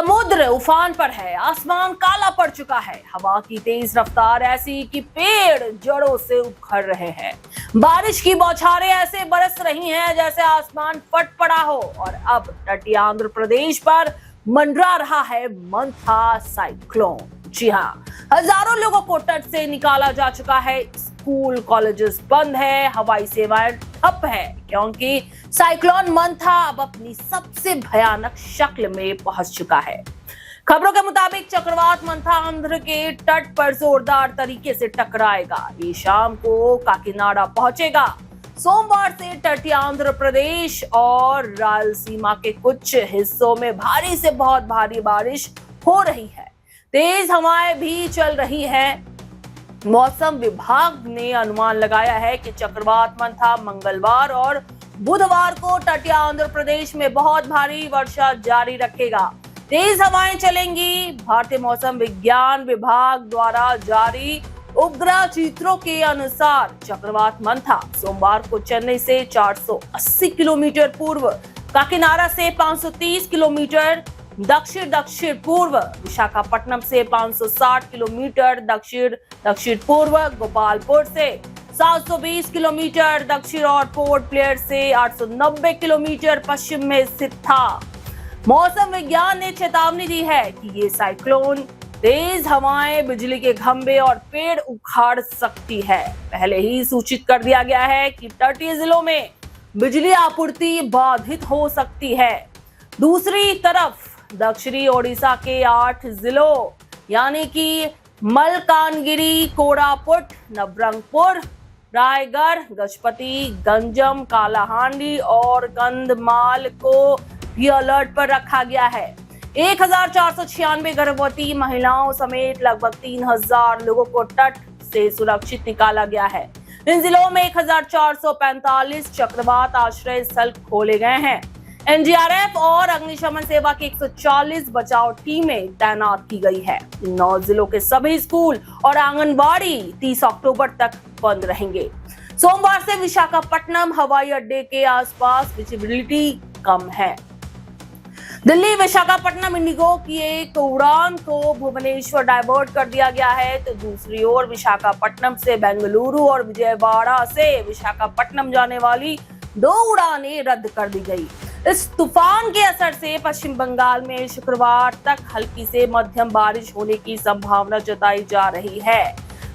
समुद्र उफान पर है, आसमान काला पड़ चुका है, हवा की तेज रफ्तार ऐसी कि पेड़ जड़ों से उखड़ रहे हैं। बारिश की बौछारें ऐसे बरस रही हैं जैसे आसमान फट पड़ा हो और अब तटीय आंध्र प्रदेश पर मंडरा रहा है मंथा साइक्लोन। जी हाँ, हजारों लोगों को तट से निकाला जा चुका है, स्कूल कॉलेजेस बंद है, हवाई सेवाएं ठप है क्योंकि साइक्लोन मंथा अब अपनी सबसे भयानक शक्ल में पहुंच चुका है। खबरों के मुताबिक चक्रवात मंथा आंध्र के तट पर जोरदार तरीके से टकराएगा। ये शाम को काकीनाडा पहुंचेगा। सोमवार से तटीय आंध्र प्रदेश और रायलसीमा के कुछ हिस्सों में भारी से बहुत भारी बारिश हो रही है। तेज हवाएं भी चल रही है। मौसम विभाग ने अनुमान लगाया है कि चक्रवात मंथा मंगलवार और बुधवार को तटीय आंध्र प्रदेश में बहुत भारी वर्षा जारी रखेगा। तेज हवाएं चलेंगी। भारतीय मौसम विज्ञान विभाग द्वारा जारी उपग्रह चित्रों के अनुसार चक्रवात मंथा सोमवार को चेन्नई से 480 किलोमीटर पूर्व, काकीनाडा से 530 किलोमीटर दक्षिण पूर्व, विशाखापट्टनम से 560 किलोमीटर दक्षिण पूर्व, गोपालपुर से 720 किलोमीटर दक्षिण और पोर्ट ब्लेयर से 890 किलोमीटर पश्चिम में स्थित था। मौसम विज्ञान ने चेतावनी दी है कि ये साइक्लोन तेज हवाएं, बिजली के खंभे और पेड़ उखाड़ सकती है। पहले ही सूचित कर दिया गया है कि तटीय जिलों में बिजली आपूर्ति बाधित हो सकती है। दूसरी तरफ दक्षिणी ओडिशा के 8 जिलों यानी कि मलकानगिरी, कोरापुट, नवरंगपुर, रायगढ़, गजपति, गंजम, कालाहांडी और कंधमाल को भी अलर्ट पर रखा गया है। 1496 गर्भवती महिलाओं समेत लगभग 3000 लोगों को तट से सुरक्षित निकाला गया है। इन जिलों में 1445 चक्रवात आश्रय स्थल खोले गए हैं। एनडीआरएफ और अग्निशमन सेवा की 140 बचाव टीमें तैनात की गई है। 9 जिलों के सभी स्कूल और आंगनबाड़ी 30 अक्टूबर तक बंद रहेंगे। सोमवार से विशाखापट्टनम हवाई अड्डे के आसपास विजिबिलिटी कम है। दिल्ली विशाखापट्टनम इंडिगो की एक उड़ान को भुवनेश्वर डाइवर्ट कर दिया गया है, तो दूसरी ओर विशाखापट्टनम से बेंगलुरु और विजयवाड़ा से विशाखापट्टनम जाने वाली 2 उड़ानें रद्द कर दी गई। इस तूफान के असर से पश्चिम बंगाल में शुक्रवार तक हल्की से मध्यम बारिश होने की संभावना जताई जा रही है।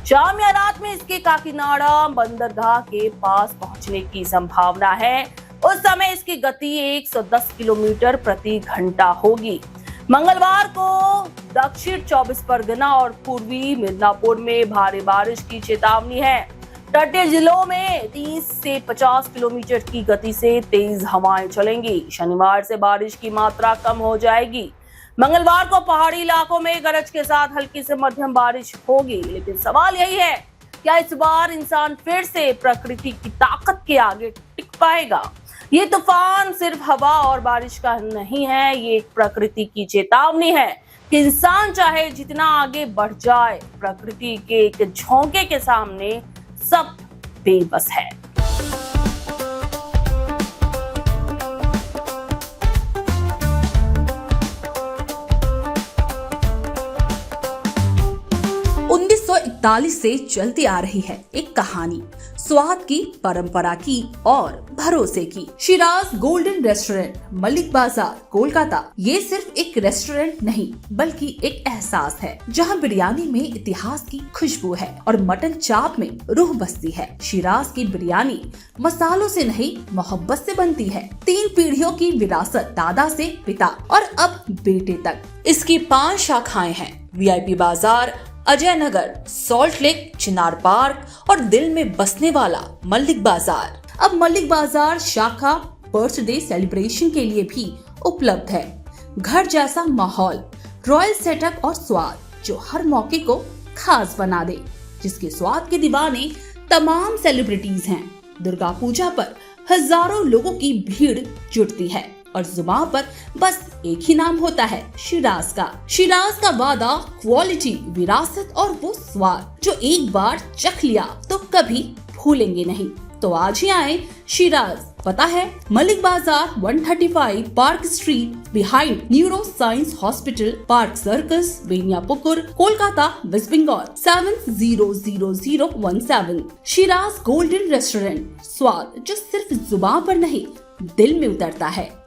शाम या रात में इसके काकीनाडा बंदरगाह के पास पहुंचने की संभावना है। उस समय इसकी गति 110 किलोमीटर प्रति घंटा होगी। मंगलवार को दक्षिण 24 परगना और पूर्वी मिदनापुर में भारी बारिश की चेतावनी है। तटीय जिलों में 30 से 50 किलोमीटर की गति से तेज हवाएं चलेंगी। शनिवार से बारिश की मात्रा कम हो जाएगी। मंगलवार को पहाड़ी इलाकों में गरज के साथ हल्की से मध्यम बारिश होगी। लेकिन सवाल यही है, क्या इस बार इंसान फिर से प्रकृति की ताकत के आगे टिक पाएगा? ये तूफान सिर्फ हवा और बारिश का नहीं है, ये एक प्रकृति की चेतावनी है कि इंसान चाहे जितना आगे बढ़ जाए, प्रकृति के एक झोंके के सामने सब बेबस है। से चलती आ रही है एक कहानी, स्वाद की, परंपरा की और भरोसे की। शिराज गोल्डन रेस्टोरेंट, मलिक बाजार, कोलकाता। ये सिर्फ एक रेस्टोरेंट नहीं बल्कि एक एहसास है, जहां बिरयानी में इतिहास की खुशबू है और मटन चाप में रूह बसती है। शिराज की बिरयानी मसालों से नहीं, मोहब्बत से बनती है। 3 पीढ़ियों की विरासत, दादा से पिता और अब बेटे तक। इसकी 5 शाखाएं हैं। वीआईपी बाजार, अजय नगर, सॉल्ट लेक, चिनार पार्क और दिल में बसने वाला मलिक बाजार। अब मलिक बाजार शाखा बर्थडे सेलिब्रेशन के लिए भी उपलब्ध है। घर जैसा माहौल, रॉयल सेटअप और स्वाद जो हर मौके को खास बना दे, जिसके स्वाद के दीवाने तमाम सेलिब्रिटीज हैं। दुर्गा पूजा पर हजारों लोगों की भीड़ जुटती है और जुबान पर बस एक ही नाम होता है, शिराज का। शिराज का वादा, क्वालिटी, विरासत और वो स्वाद जो एक बार चख लिया तो कभी भूलेंगे नहीं। तो आज ही आए शिराज। पता है Malik Bazar 135 park street behind neuro science hospital, park circus, Beniapukur, Kolkata, west Bengal 700017। Shiraz golden restaurant, स्वाद जो सिर्फ जुबान पर नहीं दिल में उतरता है।